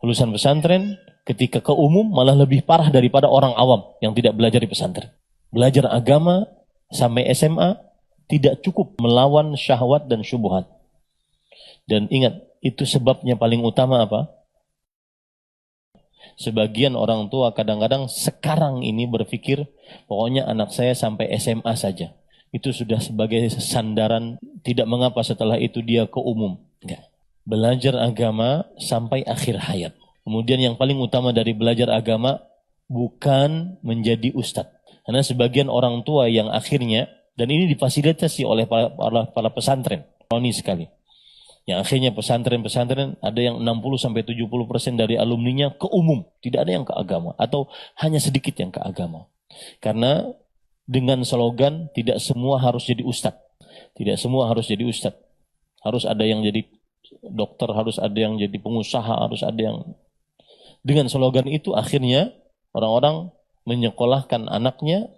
Lulusan pesantren ketika ke umum malah lebih parah daripada orang awam yang tidak belajar di pesantren. Belajar agama sampai SMA tidak cukup melawan syahwat dan syubhat. Dan ingat, itu sebabnya paling utama apa? Sebagian orang tua kadang-kadang sekarang ini berpikir, pokoknya anak saya sampai SMA saja. Itu sudah sebagai sandaran, tidak mengapa setelah itu dia ke umum. Enggak. Belajar agama sampai akhir hayat. Kemudian yang paling utama dari belajar agama bukan menjadi ustadz. Karena sebagian orang tua yang akhirnya, dan ini difasilitasi oleh para pesantren, ironi sekali. Yang akhirnya pesantren-pesantren ada yang 60-70% dari alumninya ke umum, tidak ada yang ke agama, atau hanya sedikit yang ke agama. Karena dengan slogan tidak semua harus jadi ustadz, tidak semua harus jadi ustadz, harus ada yang jadi dokter, harus ada yang jadi pengusaha, harus ada yang. Dengan slogan itu akhirnya orang-orang menyekolahkan anaknya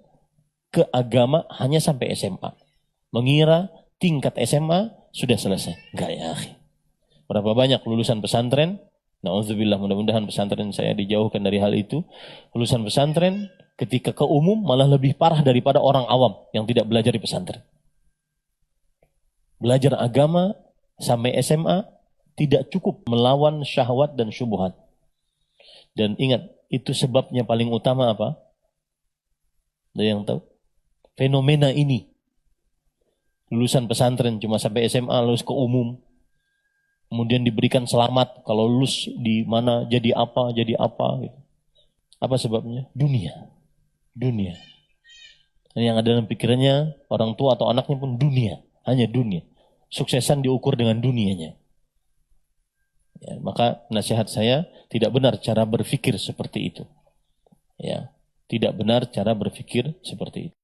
ke agama hanya sampai SMA, mengira tingkat SMA sudah selesai. Enggak ya, akhi. Berapa banyak lulusan pesantren, na'udzubillah, mudah-mudahan pesantren saya dijauhkan dari hal itu. Lulusan pesantren ketika ke umum malah lebih parah daripada orang awam yang tidak belajar di pesantren. Belajar agama sampai SMA tidak cukup melawan syahwat dan syubhat. Dan ingat, itu sebabnya paling utama apa? Ada yang tahu? Fenomena ini. Lulusan pesantren cuma sampai SMA, lulus ke umum. Kemudian diberikan selamat kalau lulus di mana jadi apa gitu. Apa sebabnya? Dunia. Dan yang ada dalam pikirannya orang tua atau anaknya pun dunia, hanya dunia. Suksesan diukur dengan dunianya. Ya, maka nasihat saya, tidak benar cara berpikir seperti itu. Ya, tidak benar cara berpikir seperti itu.